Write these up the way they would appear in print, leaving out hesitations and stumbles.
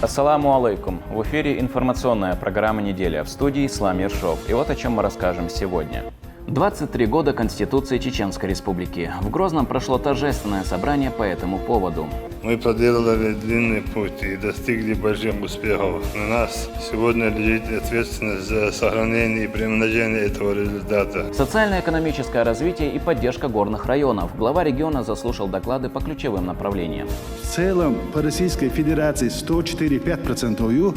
Ассаламу алейкум. В эфире информационная программа «Неделя», в студии Ислам Ершов. И вот о чем мы расскажем сегодня. 23 года Конституции Чеченской Республики. В Грозном прошло торжественное собрание по этому поводу. Мы проделали длинный путь и достигли больших успехов. На нас сегодня лежит ответственность за сохранение и приумножение этого результата. Социально-экономическое развитие и поддержка горных районов. Глава региона заслушал доклады по ключевым направлениям. В целом по Российской Федерации 104,5%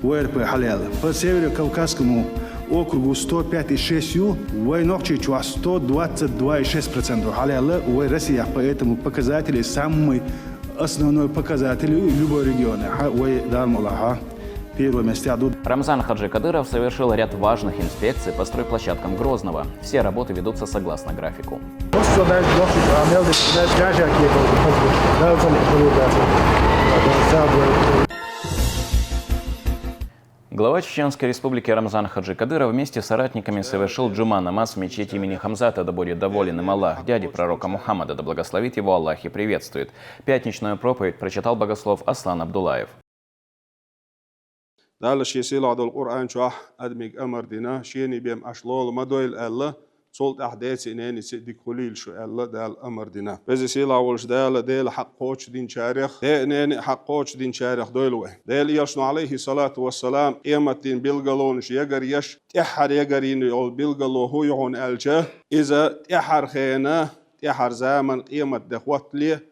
ВРП халял. По Северо-Кавказскому округу 105,6%, Войнохчичуа 122,6% халяла. Россия по этому показателю самый основной показатель любого региона. Рамзан Хаджи Кадыров совершил ряд важных инспекций по стройплощадкам Грозного. Все работы ведутся согласно графику. Глава Чеченской Республики Рамзан Хаджи Кадыров вместе с соратниками совершил джума намаз в мечети имени Хамзата, да будет доволен им Аллах, дяди пророка Мухаммада, да благословит его Аллах и приветствует. Пятничную проповедь прочитал богослов Аслан Абдулаев. صوت أحداث إنني سيدك خليل شو الله ده الأمر دينا بس سيلا ولش ده حقوش دين شارخ ده إنني حقوش دين شارخ دولوه ده يرسل عليه الصلاة والسلام قيمتين بيلقلونش يجر يش تحر يجرين يقول بيلقلو هو يهون ألجه إذا تحر خينا تحر زمن قيمة دخوت ليه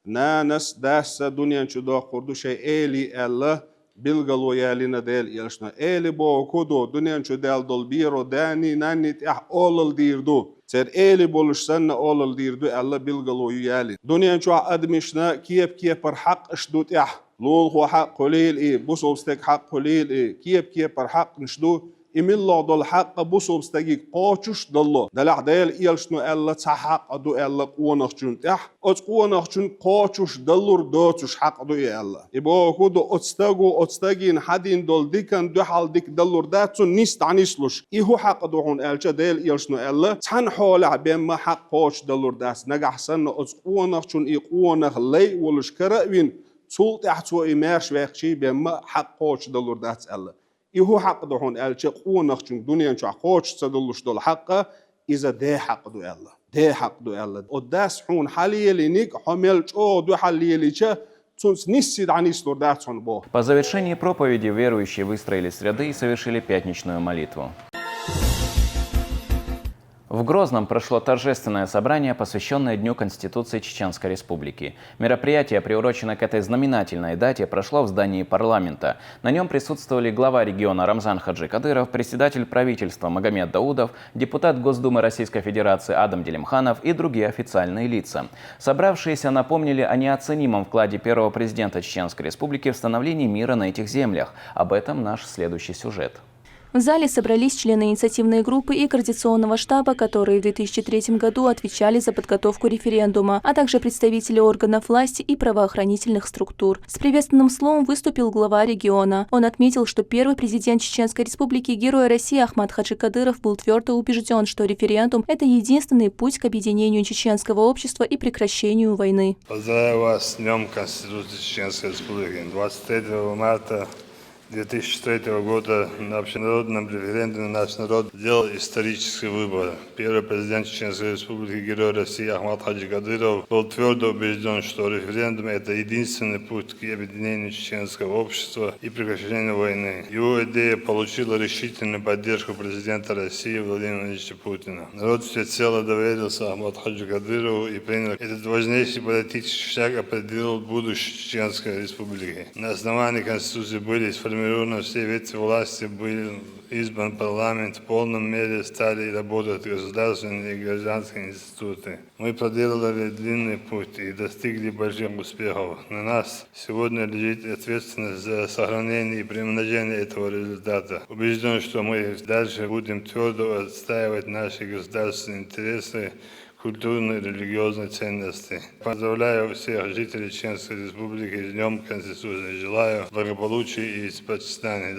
ناس داس دنيا شو ده قردو شيء إلي الله بيلقلو يالينا ديل يلشنا إلي بو كودو دنيا شو ديل دول بيرو داني ناني تح أول ديردو سير إلي بولش سنة أول ديردو الله بيلقلو يالي دنيا شو أدمشنا كيف پر حق اشدو تح لول هو حق قليل إيه بوسو بستك حق قليل إيه كيف پر حق نشدو إمي الله دول حق بوسو بستك قاچوش دلو دلع ديل يلشنو الله تحق دو الله قوانخ جون تح أت قوانخ جون قاچوش دلور دوتوش حق دو الله إبا كودو أتستاجين حدين دول ديكن دو حال ديك دلور داتو نيست عنيسلوش إيهو حق دو هون ألجا ديل يلشنو الله تحن حالع بيما حق قاچ دلور داس نجح سنة أت قوانخ جون إي قوانخ لي ولش كرأوين سول تحتو إمارش ويخشي بيما حق قاچ دلور داس الله إيهو حق دو هون ألجا قوانخ جون دنيا شو قاچ تدلوش دول حقه إذا ده حق دو الله ده حق دو الله قداس حون حالي لينيك حمل جو دو حالي ليچه По завершении проповеди верующие выстроились в ряды и совершили пятничную молитву. В Грозном прошло торжественное собрание, посвященное Дню Конституции Чеченской Республики. Мероприятие, приуроченное к этой знаменательной дате, прошло в здании парламента. На нем присутствовали глава региона Рамзан Хаджи Кадыров, председатель правительства Магомед Даудов, депутат Госдумы Российской Федерации Адам Делимханов и другие официальные лица. Собравшиеся напомнили о неоценимом вкладе первого президента Чеченской Республики в становлении мира на этих землях. Об этом наш следующий сюжет. В зале собрались члены инициативной группы и координационного штаба, которые в 2003 году отвечали за подготовку референдума, а также представители органов власти и правоохранительных структур. С приветственным словом выступил глава региона. Он отметил, что первый президент Чеченской Республики, Герой России Ахмад Хаджи Кадыров был твердо убежден, что референдум – это единственный путь к объединению чеченского общества и прекращению войны. Поздравляю вас с Днем Конституции Чеченской Республики. 23 марта 2003 года на общенародном референдуме наш народ сделал исторический выбор. Первый президент Чеченской Республики, Герой России Ахмад Хаджи Кадыров был твердо убежден, что референдум – это единственный путь к объединению чеченского общества и прекращению войны. Его идея получила решительную поддержку президента России Владимира Владимировича Путина. Народ всецело доверился Ахмад Хаджи Кадырову и принял этот важнейший политический шаг, определил будущее Чеченской Республики. На основании Конституции были сформированы все ветви власти, был избран парламент, в полном мере стали работать государственные и гражданские институты. Мы проделали длинный путь и достигли больших успехов. На нас сегодня лежит ответственность за сохранение и приумножение этого результата. Убежден, что мы дальше будем твердо отстаивать наши государственные интересы, культурные и религиозные ценности. Поздравляю всех жителей Чеченской Республики с Днем Конституции. Желаю благополучия и процветания.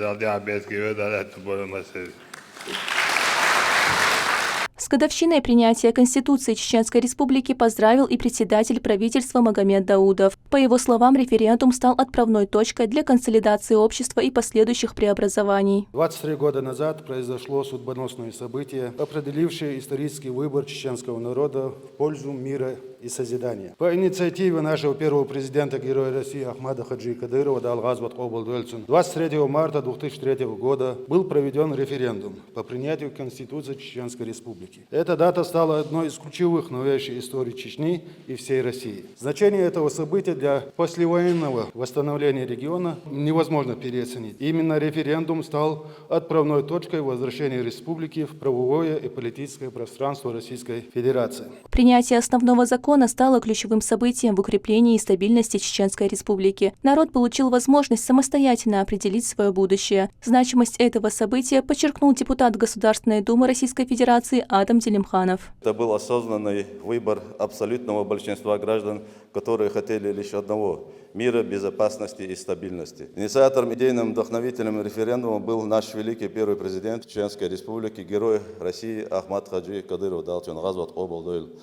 С годовщиной принятия Конституции Чеченской Республики поздравил и председатель правительства Магомед Даудов. По его словам, референдум стал отправной точкой для консолидации общества и последующих преобразований. 23 года назад произошло судьбоносное событие, определившее исторический выбор чеченского народа в пользу мира и созидания. По инициативе нашего первого президента, героя России Ахмада Хаджи Кадырова, 23 марта 2003 года был проведен референдум по принятию Конституции Чеченской Республики. Эта дата стала одной из ключевых в новейшей истории Чечни и всей России. Значение этого события для послевоенного восстановления региона невозможно переоценить. Именно референдум стал отправной точкой возвращения республики в правовое и политическое пространство Российской Федерации. Принятие основного закона стало ключевым событием в укреплении и стабильности Чеченской Республики. Народ получил возможность самостоятельно определить свое будущее. Значимость этого события подчеркнул депутат Государственной Думы Российской Федерации Адам Делимханов. Это был осознанный выбор абсолютного большинства граждан, которые хотели лишь одного – мира, безопасности и стабильности. Инициатором, идейным вдохновителем референдума был наш великий первый президент Чеченской Республики, герой России Ахмад Хаджи Кадыров.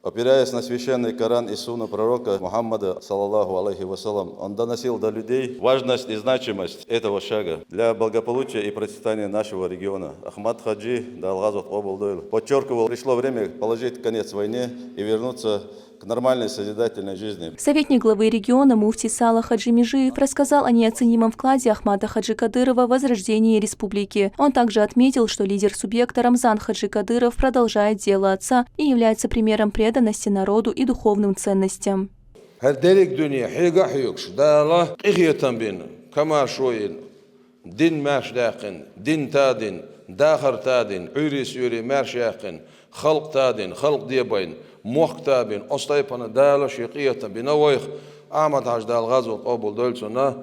Опираясь на священный Коран и сунну пророка Мухаммада, саллаллаху алейхи вассалам, он доносил до людей важность и значимость этого шага для благополучия и процветания нашего региона. Ахмад Хаджи подчеркивал, пришло время положить конец войне и вернуться к нормальной созидательной жизни. Советник главы региона муфтий Сала Хаджи Межиев рассказал о неоценимом вкладе Ахмада Хаджи Кадырова в возрождение республики. Он также отметил, что лидер субъекта Рамзан Хаджи Кадыров продолжает дело отца и является примером преданности народу и духовным ценностям. محتابين أصيبنا دال شقية بنويخ آمد هجدال غزو قبول دولتنا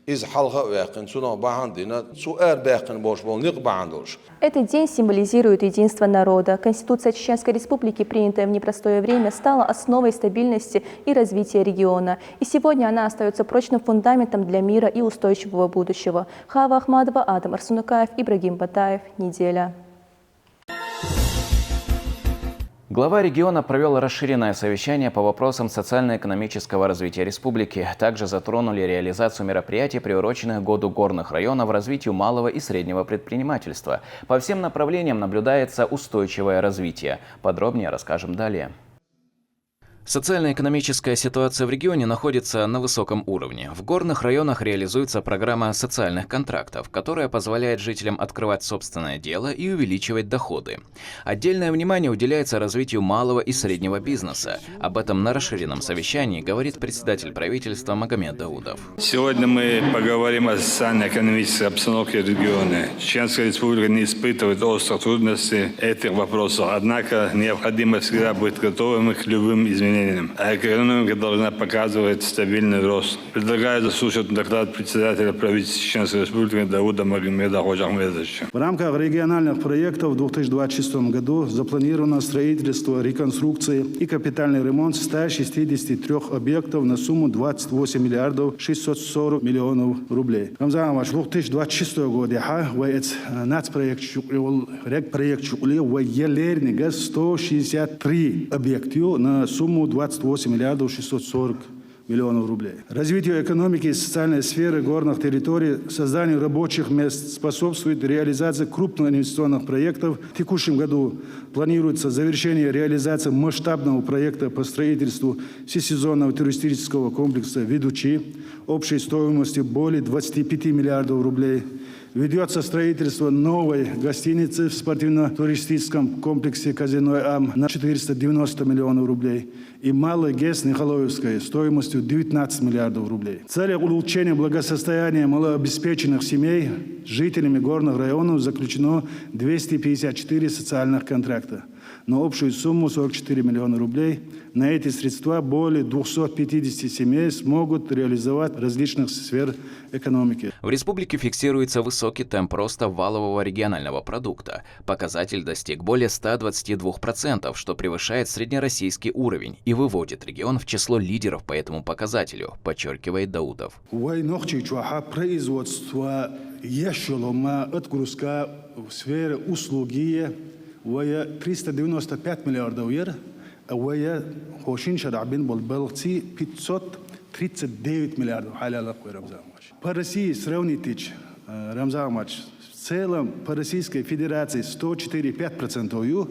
إز حلقة واقن سنا بعندنا سؤال باقن бош бол ник بعندوش. Этот день символизирует единство народа. Конституция Чеченской Республики, принятая в непростое время, стала основой стабильности и развития региона. И сегодня она остается прочным фундаментом для мира и устойчивого будущего. Хава Ахмадова, Адам Арсунукаев, Ибрагим Батаев. Неделя. Глава региона провел расширенное совещание по вопросам социально-экономического развития республики. Также затронули реализацию мероприятий, приуроченных к году горных районов, развитию малого и среднего предпринимательства. По всем направлениям наблюдается устойчивое развитие. Подробнее расскажем далее. Социально-экономическая ситуация в регионе находится на высоком уровне. В горных районах реализуется программа социальных контрактов, которая позволяет жителям открывать собственное дело и увеличивать доходы. Отдельное внимание уделяется развитию малого и среднего бизнеса. Об этом на расширенном совещании говорит председатель правительства Магомед Даудов. Сегодня мы поговорим о социально-экономической обстановке региона. Чеченская республика не испытывает острых трудностей этих вопросов, однако необходимо всегда быть готовым к любым изменениям. А экономика должна показывать стабильный рост. Предлагаю заслушать доклад председателя правительства Чеченской Республики Дауда Магомеда Ходжахмедовича. В рамках региональных проектов в 2026 году запланировано строительство, реконструкция и капитальный ремонт 163 объектов на сумму 28 миллиардов 640 миллионов рублей. Рамзан Иванович, 2026 год нацпроект воелернига 163 объекта на сумму 28 миллиардов 640 миллионов рублей. Развитию экономики и социальной сферы горных территорий, созданию рабочих мест способствует реализация крупных инвестиционных проектов. В текущем году планируется завершение реализации масштабного проекта по строительству всесезонного туристического комплекса «Ведучи» общей стоимостью более 25 миллиардов рублей. Ведется строительство новой гостиницы в спортивно-туристическом комплексе «Казино Ам» на 490 миллионов рублей и малой ГЭС Нихолоевской стоимостью 19 миллиардов рублей. В целях улучшения благосостояния малообеспеченных семей с жителями горных районов заключено 254 социальных контракта на общую сумму 44 миллиона рублей. На эти средства более 250 семей смогут реализовать различных сфер экономики. В республике фиксируется высокий темп роста валового регионального продукта. Показатель достиг более 122%, что превышает среднероссийский уровень и выводит регион в число лидеров по этому показателю, подчеркивает Даудов. Производство отгрузка в сфере услуги وهي 395 миллиардов евро, وهي خوشين شرعبين بالبلغتي 539 миллиардов حاليا Рамзан Амач. По России сравнить Рамзан Амач в целом по Российской Федерации 104,5%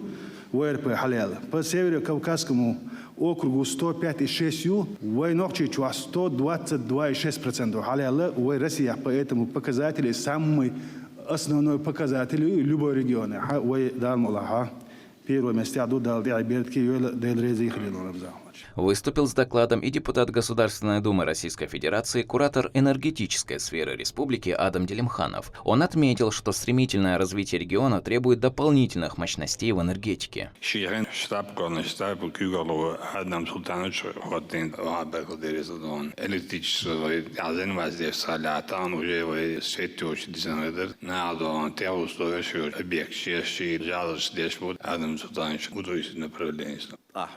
ВРП халялы. По Северо-Кавказскому округу 105,6%, в Норчичу 122,6% халялы. В России по этому показателю самый основной показатель любого региона. В Далмулаха первое место дал Диабетки Делрези Хрилон. Выступил с докладом и депутат Государственной Думы Российской Федерации, куратор энергетической сферы республики Адам Делимханов. Он отметил, что стремительное развитие региона требует дополнительных мощностей в энергетике.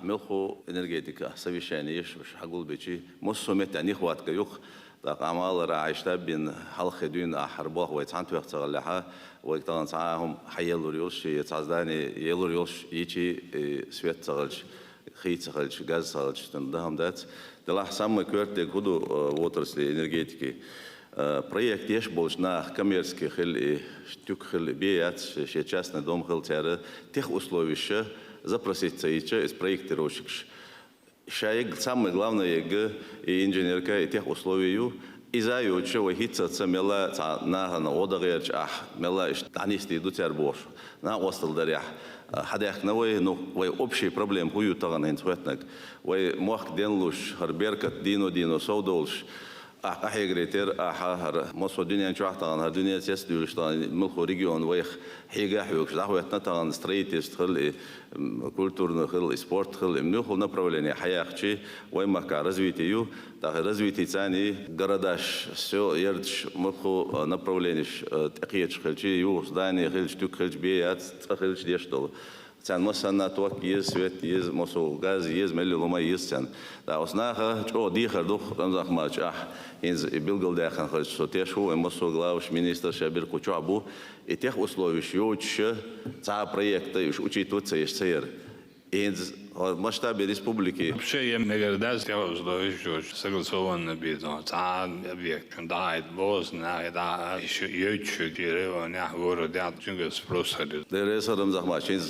ملخو энергетика совещание еш хагул бечи муссомет ани хватка юх так амал раишта бин халхедин ахарбах вайцан туяхтагалаха вайтан саахум хайелуриош яцаздани елуриош ичи свет цагалч хит цагалч газ цагалч тандам дат дала самый квартек худу отрасли энергетики проект еш больше на коммерческих или штук или бият частный дом хилтера тех условий запросить из проектировщик. Шаек самое главное и инженерка и тех условий и за юче вахица цемела на одагерч мела танисти дутер бош на остал даря хадах новый ну вай общий проблем хую таган инсветнак вай мох денлуш харберка дино саудолш أحيجريتر أحهر مصر الدنيا نشوف طبعا الدنيا تسدي وشطان ملخو ريجيون ويخ حيجة حيوك دعوة طبعا ستريت خل كولتور خل سبورت خل منوخو نبرولين حياة شيء وين ما كرزويتيو تاخ رزويتي ثاني جرداش سو يردش ملخو نبرولينش تقيتش خل شيء يو صداني خل شتوك خل بيات خل شديش دول كان مثلا توك يز سويت يز مصو غاز يز ملي لما يز كان دا أصناها جو دي خردوخ رمزاخ ماش إنز بيلقل داخل خرج سوتيشو مصو غلاوش مينستر شابير كوتشابو إتيخ условиش يوتش تا проекта يش учитывать سير إنز масштабе республики. Вообще я мне говорю, что согласованно бедно. Там объект, да, это Босна, это еще ючу, деревня, город, я чего спросили. Дересарам захмачин,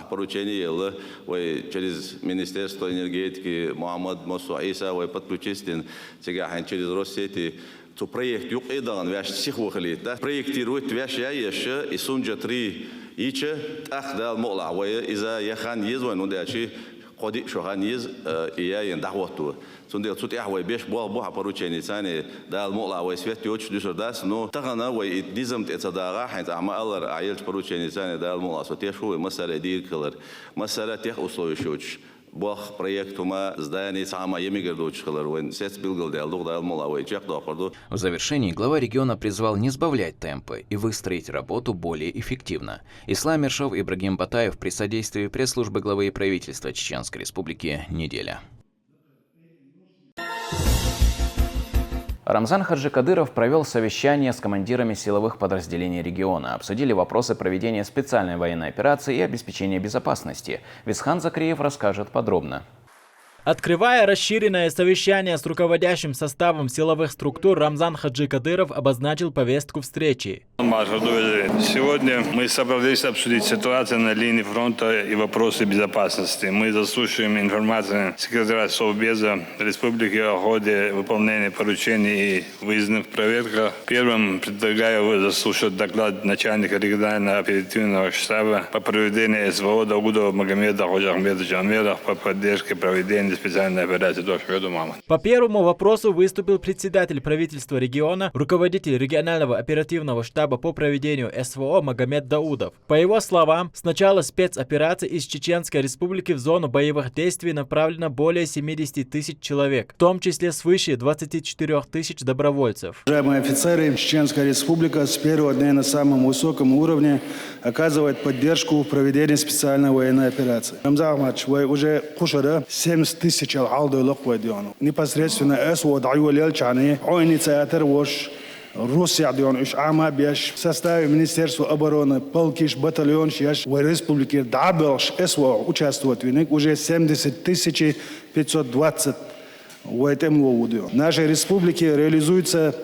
поручение ело, вы через Министерство энергетики Мухаммад Мосу Иса, вы подключитесь, сега через Россети. То проект юг эдан вяш сихвахли, да проектирует вяш я еще и сунджа 3 иче ахдал мола, вы из-за яхан езван удачи قدي شو هنيز إياه دعوته سندي صوت إحوي بيش بوه بروتشيني ثاني ده المقلع ويسفيت يوتش دوسر داس نو تغنى ويديزم تتصدق حين أعمى الله عيلت بروتشيني ثاني ده المقلع صوت يشوي مسألة دير كلر مسألة تيخ أصلي شوتش بوخ проектума здание сама емигрдочхалар вен сец билгал делдуг дал молавой чек доходу. В завершении глава региона призвал не сбавлять темпы и выстроить работу более эффективно. Ислам Иршов и Ибрагим Батаев при содействии пресс-службы главы правительства Чеченской Республики «Неделя». Рамзан Хаджикадыров провел совещание с командирами силовых подразделений региона. Обсудили вопросы проведения специальной военной операции и обеспечения безопасности. Висхан Закриев расскажет подробно. Открывая расширенное совещание с руководящим составом силовых структур, Рамзан Хаджикадыров обозначил повестку встречи. Сегодня мы собрались обсудить ситуацию на линии фронта и вопросы безопасности. Мы заслушаем информацию секретаря Совбеза Республики о ходе выполнения поручений и выездных проверках. Первым предлагаю заслушать доклад начальника регионального оперативного штаба по проведению СВО Даугудова Магомеда Ходжахмедовича Амедова по поддержке проведения специальной операции «Дождь мама». По первому вопросу выступил председатель правительства региона, руководитель регионального оперативного штаба по проведению СВО Магомед Даудов. По его словам, с начала спецоперации из Чеченской Республики в зону боевых действий направлено более 70 тысяч человек, в том числе свыше 24 тысяч добровольцев. Уважаемые офицеры, Чеченская Республика с первого дня на самом высоком уровне оказывает поддержку в проведении специальной военной операции. Рамзан Амач, вы уже кушали 70 тысяч алдойлок войдёну. Непосредственно СВО даю лельчане, инициатор ваш Россиядион иш ама беш в составе Министерства обороны, полкиш, батальон, шеш в республике дабелш СВО участвует в них уже 70 520 в этом году. В нашей республике реализуется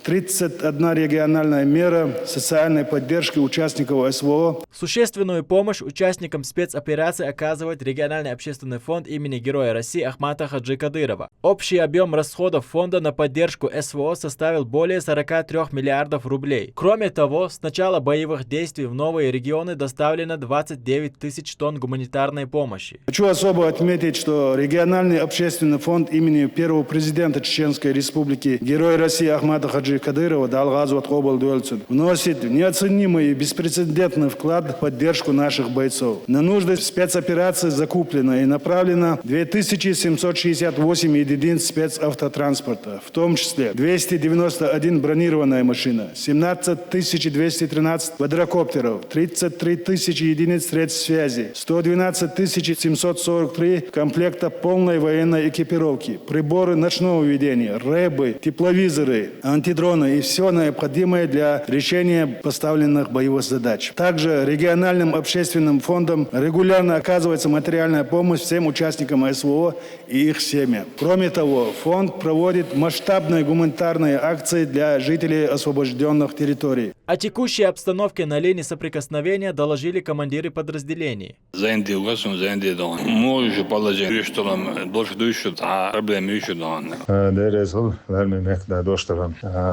31 региональная мера социальной поддержки участников СВО. Существенную помощь участникам спецоперации оказывает региональный общественный фонд имени Героя России Ахмата Хаджи Кадырова. Общий объем расходов фонда на поддержку СВО составил более 43 миллиардов рублей. Кроме того, с начала боевых действий в новые регионы доставлено 29 тысяч тонн гуманитарной помощи. Хочу особо отметить, что региональный общественный фонд имени первого президента Чеченской Республики Героя России Ахмата Хаджи Кадырова Далгазот Обл Дуэльцин вносит неоценимый и беспрецедентный вклад в поддержку наших бойцов. На нужды спецоперации закуплено и направлено 2768 единиц спецавтотранспорта, в том числе 291 бронированная машина, 17 213 квадрокоптеров, 33 тысячи единиц средств связи, 112 743 комплекта полной военной экипировки, приборы ночного видения, рэбы, тепловизоры, антидроны и все необходимое для решения поставленных боевых задач. Также региональным общественным фондом регулярно оказывается материальная помощь всем участникам СВО и их семьям. Кроме того, фонд проводит масштабные гуманитарные акции для жителей освобожденных территорий. О текущей обстановке на линии соприкосновения доложили командиры подразделений.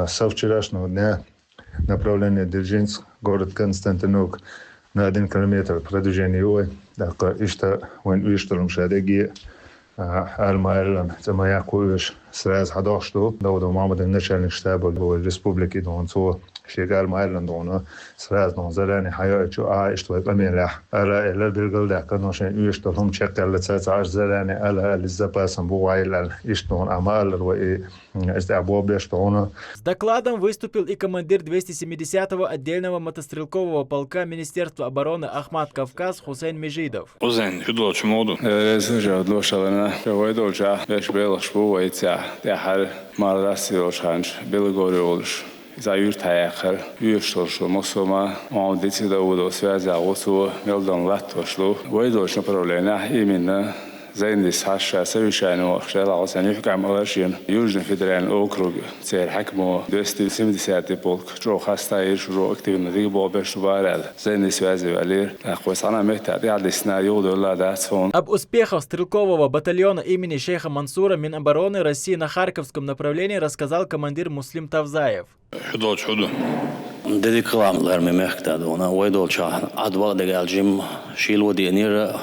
Со вчерашнего дня направление Дзержинск, город Константинок, на 1 километр продвижения его. Так, ишта вон виштурм шадеги Аль-Маэллан, это моя куешь сразу ходошту, Дауда Мамад, начальник штаба республики Донцо. شيء ما يلندونه سرازنا زلاني حياة شو اشتوى أمين له ألا إلا بالقل ده كانوا شيء يشتغلهم شكل لتسعة زلاني ألا للزباس بوعيل يشتغل أعمال وإيه استعباب يشتغلونه. С докладом выступил и командир 270-го отдельного мотострелкового полка Министерства обороны Ахмат Кавказ Хусейн Межидов. Хусейн, что делать чему? Слушай, длошалена, что дольше, веш белых швуйца, тяхал марасил шанш, белогорюлш. За юртаяхар, юршторшу, мосома, он дитя удо связи агусу, мелдан латтошлу, войдош направление именно زين الساعة سويشان وخشال عصان يحكم علشان يوجد فدرالي округ царь حكمه 270 полк جو خاستا يشرو активно рыбу бешварел زين связи валер أخوص أنا مهتدي على السيناريو دولا датсон. Об успехах стрелкового батальона имени шейха Мансура Минобороны России на Харьковском направлении рассказал командир Муслим Тавзаев. Чудо. Дедикламларми мехтадона войдолча адвадег алжим шилводинир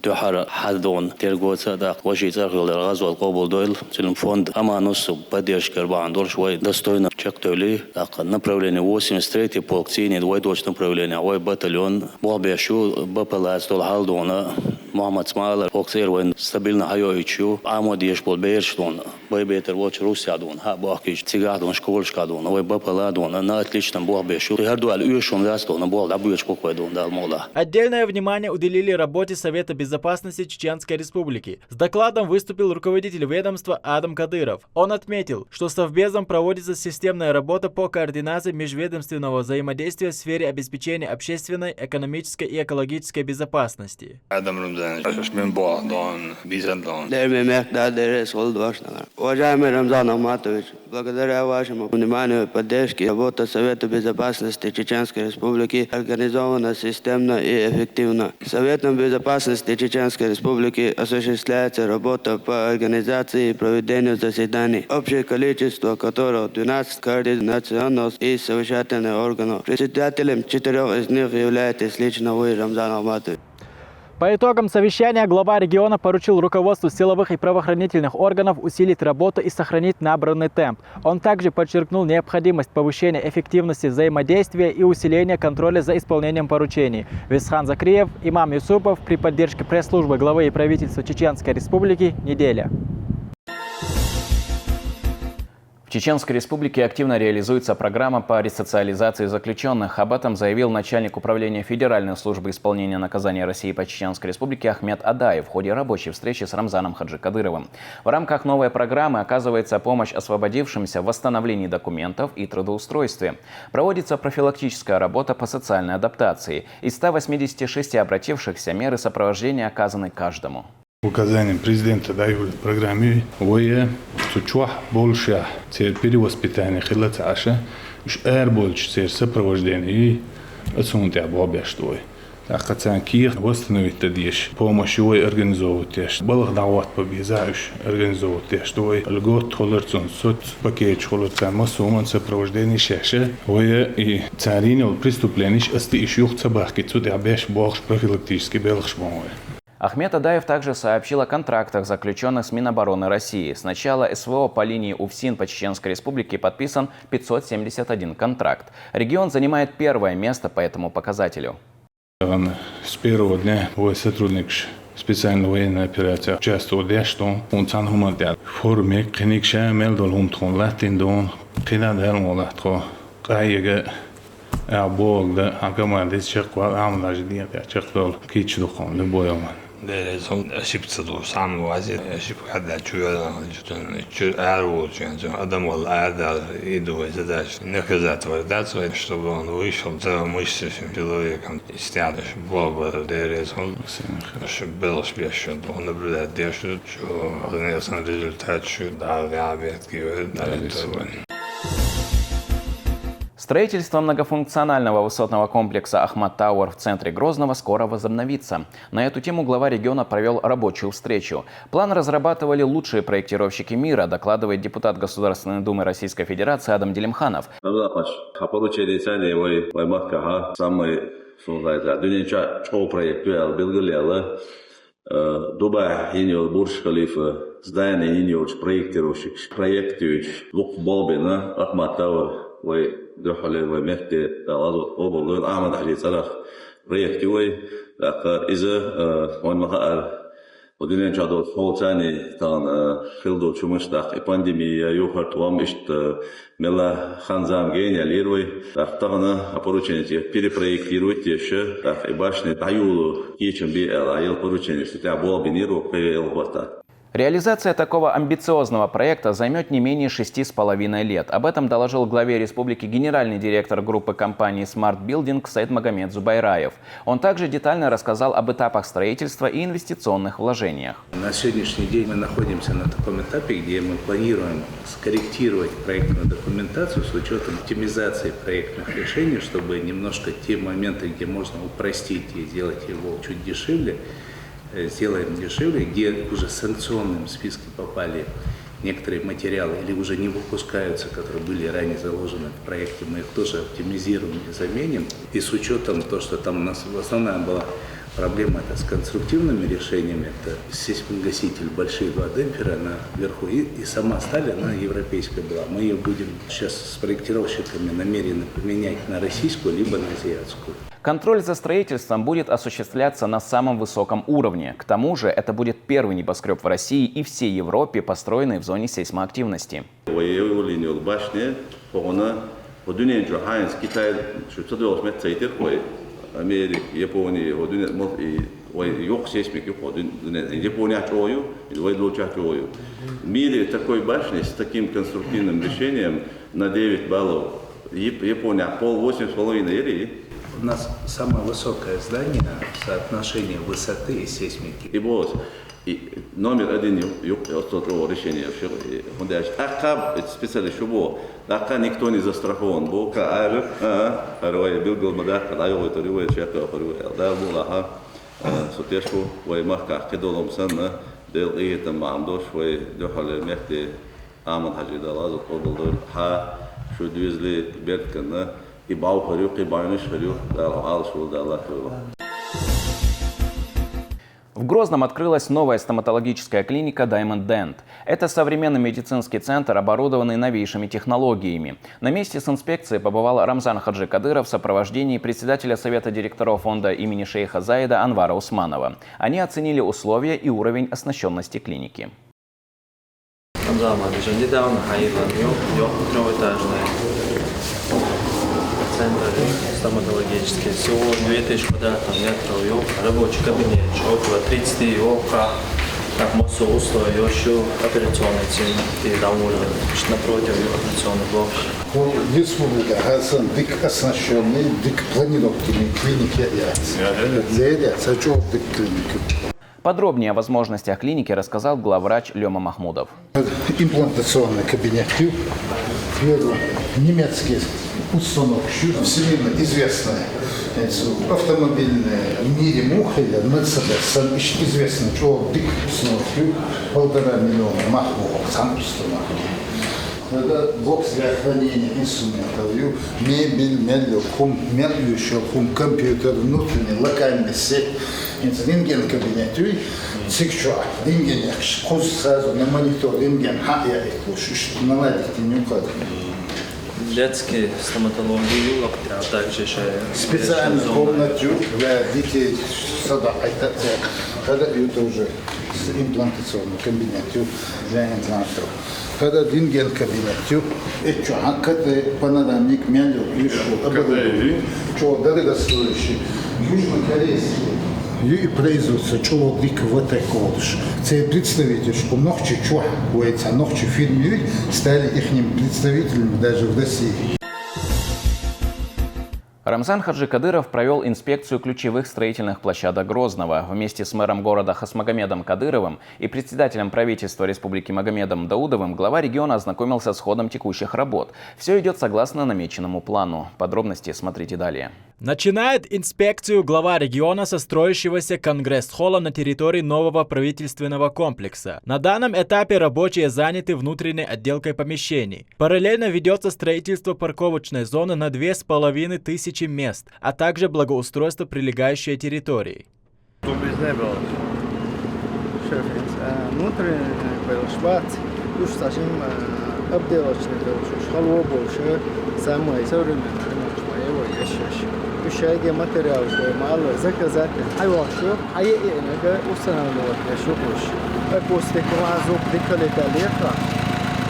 تحر حدون ترجوتها دا وشي ترخل الغاز والقبول دويل سلم فوند أما نص بديش كربان دول شوي دستوينا تشكتولي لقد نبرولين ووسم ستريتي بولكسيني دوي دوش نبرولين وي باتليون بوابيشو بابلاس دول حالدونا محمد اسماعيل بوكسير وين стабильно حيويتشو عموديش بول بيرشتون بي بيتر واتش روسيا دون ها باكيش تيغادون شكولشكا دون وي بابلا دون на отличном бوابيشو هردو اليوشون لاستون بول дабуеш покой дон дал мола. Отдельное внимание уделили работе Совета безопасности Чеченской Республики. С докладом выступил руководитель ведомства Адам Кадыров. Он отметил, что Совбезом проводится системная работа по координации межведомственного взаимодействия в сфере обеспечения общественной, экономической и экологической безопасности. Уважаемый Рамзан Ахматович, благодаря вашему вниманию и поддержке работа Совета безопасности Чеченской Республики организована системно и эффективно. Советом безопасности Чеченской Республики осуществляется работа по организации и проведению заседаний, общее количество которых 12 координационных и совещательных органов. Председателем 4 из них являетесь лично вы, Рамзан Ахматович. По итогам совещания глава региона поручил руководству силовых и правоохранительных органов усилить работу и сохранить набранный темп. Он также подчеркнул необходимость повышения эффективности взаимодействия и усиления контроля за исполнением поручений. Висхан Закриев, Имам Юсупов при поддержке пресс-службы главы и правительства Чеченской Республики. Неделя. В Чеченской Республике активно реализуется программа по ресоциализации заключенных. Об этом заявил начальник управления Федеральной службы исполнения наказания России по Чеченской Республике Ахмед Адаев в ходе рабочей встречи с Рамзаном Хаджикадыровым. В рамках новой программы оказывается помощь освободившимся в восстановлении документов и трудоустройстве. Проводится профилактическая работа по социальной адаптации. Из 186 обратившихся меры сопровождения оказаны каждому. Указанием президента дают программе «Вое сучуах больше перевоспитание хилата аша, больше сопровождение и сунтя бобяштвой». Ахацан кир восстановить тадиш, помощь его организовывать теш, балах дават побезаешь организовывать теш, твой льгот холерцон сот пакет холерцан массуман сопровождение шеше, вое и царинил преступление остающих цабахки цуд обеш богш профилактически белшмовой. Ахмед Адаев также сообщил о контрактах, заключенных с Минобороны России. С начала СВО по линии УФСИН по Чеченской Республике подписан 571 контракт. Регион занимает первое место по этому показателю. С первого дня мой сотрудник специальной военной операции участвовал в что он сам гуманитар. В форме клиникша мелдол умтон латиндон киладер молатко кайга абогда акамадис чеквал амлаждия чеквал кичдухон любойоман. Son ashibtsadu saam wazi ashib hadda chuya jutun ару адам вал ада иду задача наказать вардаться чтобы он вышел за мыслящим человеком и стянешь бога дерезон чтобы был спешен он наблюдает дешут что организационный результат что дал объект Строительство многофункционального высотного комплекса Ахмат Тауэр в центре Грозного скоро возобновится. На эту тему глава региона провел рабочую встречу. План разрабатывали лучшие проектировщики мира, докладывает депутат Государственной Думы Российской Федерации Адам Делимханов. Дуба инел Бурж-Халифа, здание инел проектировщик, лук Бобина, Ахмат Тауэр. ودخل ومهد الأرض قبل عمل على صلاح ريكتوي إذا ونمخال ودينا جادو فوتاني تان خلدو شمش داق بانديميا يوهرت وامشت ملا خانزام جينيا ليروي تاغنا поручение перепроектировать еще так и башни даю кичем би эл поручение что тебя было биниру пелвата. Реализация такого амбициозного проекта займет не менее 6,5 лет. Об этом доложил главе республики генеральный директор группы компании Smart Building Саидмагомед Зубайраев. Он также детально рассказал об этапах строительства и инвестиционных вложениях. На сегодняшний день мы находимся на таком этапе, где мы планируем скорректировать проектную документацию с учетом оптимизации проектных решений, чтобы немножко те моменты, где можно упростить и сделать его чуть дешевле, сделаем дешевле, где уже в санкционном списке попали некоторые материалы или уже не выпускаются, которые были ранее заложены в проекте, мы их тоже оптимизируем и заменим. И с учетом того, что там у нас основная была проблема это с конструктивными решениями, это сейсмогаситель, большие два демпфера наверху и сама сталь, она европейская была. Мы ее будем сейчас с проектировщиками намерены поменять на российскую, либо на азиатскую. Контроль за строительством будет осуществляться на самом высоком уровне. К тому же это будет первый небоскреб в России и всей Европе, построенный в зоне сейсмоактивности. Yok сейсмик yok Япония чою, чою. В мире такой башни с таким конструктивным решением на 9 баллов. Япония 8,5 или. У нас самое высокое здание в соотношении высоты и сейсмики. И вот номер один решение. Это специально шубо. Ака никто не застрахован. Бо каалю, был мадак, даю это рюе чека, да була сутешку, вой махка кедолом санна, дел и там мамдош, вой дохали мехти аман хаджидала, зуболдор ха, что двизли берткана. И бау харю, и байниш харю, да алшул, да лаху. В Грозном открылась новая стоматологическая клиника Diamond Dent. Это современный медицинский центр, оборудованный новейшими технологиями. На месте с инспекцией побывал Рамзан Хаджикадыров в сопровождении председателя Совета директоров фонда имени шейха Заида Анвара Усманова. Они оценили условия и уровень оснащенности клиники. Заман уже недавно трехэтажный центр стоматологический. Всего 2000 квадратных метров, рабочий кабинет, около 30 как массу условий, еще операционный центр, довольно напротив операционный блок. Республика Хасан дик оснащенный, дик планировки клиники является. Дик клиники. Подробнее о возможностях клиники рассказал главврач Лёма Махмудов. Имплантационный кабинет, немецкие установки, всемирно известные автомобильные в мире Мухеля, Мерседес, известно, что дик установки, 1,5 миллиона Махмудов, сам установки. Это бокс для хранения инструментов, мебель, компьютер, внутренний, локальный сеть, рентген-кабинет, рентген, сразу на монитор, рентген, наладить необходимо. Детские стоматологии, а также специальную комнату для детей сада, это уже имплантационный кабинет для имплантов. Когда рентген-кабинет, это панорамник, мелю, что дорогостоящий, южнокорейский. И производство человек вот такого. Це представитель, что ногчи чувствуется, ногчи фирмы стали их представителями даже в России. Рамзан Хаджикадыров провел инспекцию ключевых строительных площадок Грозного. Вместе с мэром города Хасмагомедом Кадыровым и председателем правительства Республики Магомедом Даудовым глава региона ознакомился с ходом текущих работ. Все идет согласно намеченному плану. Подробности смотрите далее. Начинает инспекцию глава региона со строящегося конгресс-холла на территории нового правительственного комплекса. На данном этапе рабочие заняты внутренней отделкой помещений. Параллельно ведется строительство парковочной зоны на 2500 мест, а также благоустройство прилегающей территории. شايجي ماتيريال شوي مع زكزات أيوة شو أي إنك وسنوات شوفش أكوستيك مع زوج ديكالي تاليقة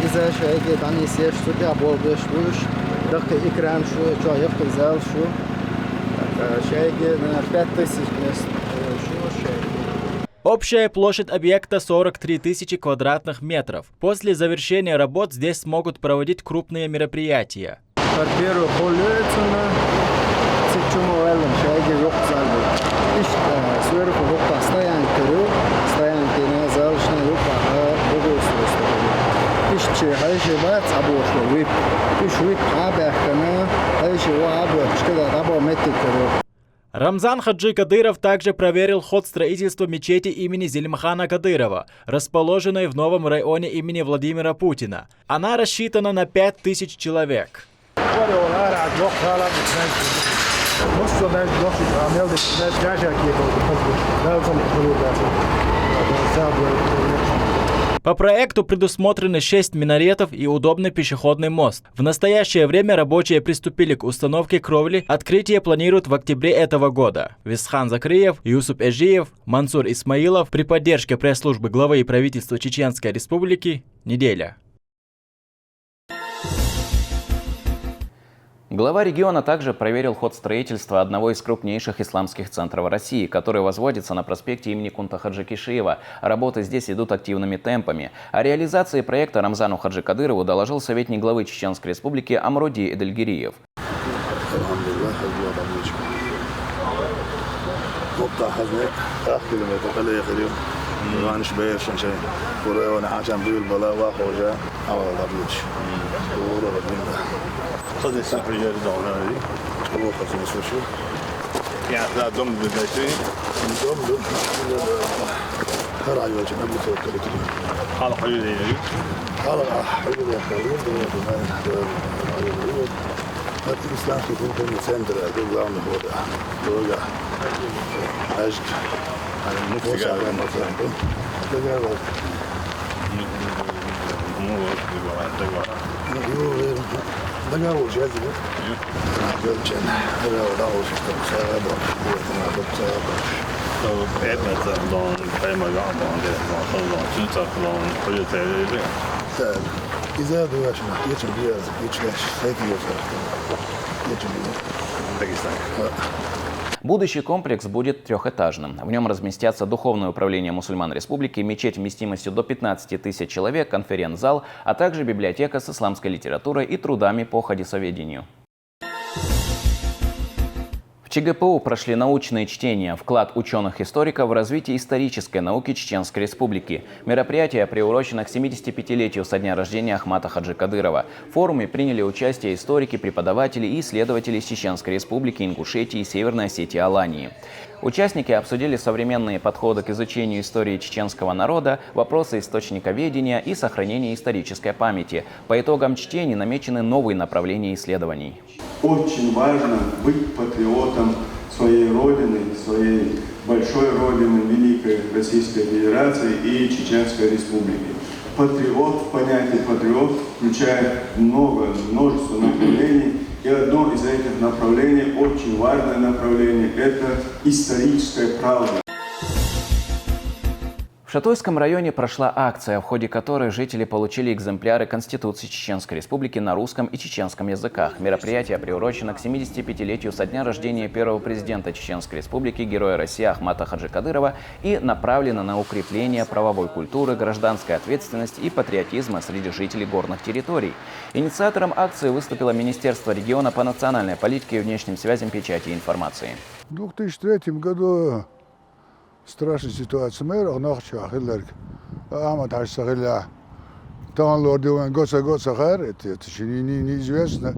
إذا شايجي دعني سير شو دي أبوه بيشوش دق إكرام شو جا يفقد زال شو شايجي نفات تسيج نست شو شايجي. Общая площадь объекта 43 000 квадратных метров. После завершения работ здесь смогут проводить крупные мероприятия. Рамзан Хаджикадыров также проверил ход строительства мечети имени Зелимхана Кадырова, расположенной в новом районе имени Владимира Путина. Она рассчитана на 5000 человек. По проекту предусмотрены 6 минаретов и удобный пешеходный мост. В настоящее время рабочие приступили к установке кровли. Открытие планируют в октябре этого года. Висхан Закриев, Юсуп Эжиев, Мансур Исмаилов при поддержке пресс-службы главы и правительства Чеченской Республики. Неделя. Глава региона также проверил ход строительства одного из крупнейших исламских центров России, который возводится на проспекте имени Кунта Хаджи Кишиева. Работы здесь идут активными темпами. О реализации проекта Рамзану Хаджикадырову доложил советник главы Чеченской Республики Амруди Эдельгириев. خذ السفرية لدعونا هذه هو خذ نسوشو يعني لا دم بالبيتين دم هرع يوجه نبي توكل كده حلقة حلوة دي حلقة حلوة يا خالد هذا الإسلام يكون في السنتر هذا العام هو ده هو ده أجد أنا متفق على مثلا ده دقاوش هذه جلجن هذا وداوش تبصير بعدنا تلون قيمة قاعدة عندنا تلون تلون كل تعليل Так, из-за этого вашего, я чем я участь, это я чем Дагестан. Будущий комплекс будет трехэтажным. В нем разместятся Духовное управление мусульман республики, мечеть вместимостью до 15 тысяч человек, конференц-зал, а также библиотека с исламской литературой и трудами по хадисоведению. В ЧГПУ прошли научные чтения «Вклад ученых-историков в развитие исторической науки Чеченской Республики». Мероприятие приурочено к 75-летию со дня рождения Ахмата Хаджи Кадырова. В форуме приняли участие историки, преподаватели и исследователи из Чеченской Республики, Ингушетии, Северной Осетии, Алании. Участники обсудили современные подходы к изучению истории чеченского народа, вопросы источниковедения и сохранения исторической памяти. По итогам чтений намечены новые направления исследований. Очень важно быть патриотом своей родины, своей большой родины, Великой Российской Федерации и Чеченской Республики. Патриот, понятие патриот включает множество направлений. И одно из этих направлений, очень важное направление, это историческая правда. В Шатуйском районе прошла акция, в ходе которой жители получили экземпляры Конституции Чеченской Республики на русском и чеченском языках. Мероприятие приурочено к 75-летию со дня рождения первого президента Чеченской Республики, героя России Ахмата Хаджи Кадырова и направлено на укрепление правовой культуры, гражданской ответственности и патриотизма среди жителей горных территорий. Инициатором акции выступило Министерство региона по национальной политике и внешним связям, печати и информации. В 2003 году страшная ситуация. Мы Ахмад Хаджи Кадыров. Там лордован год Сахар, это неизвестно.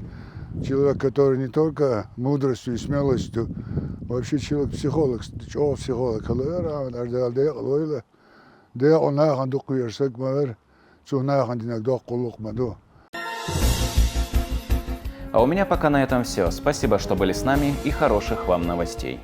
Человек, который не только мудростью и смелостью, вообще человек-психолог, психолог. А у меня пока на этом все. Спасибо, что были с нами, и хороших вам новостей.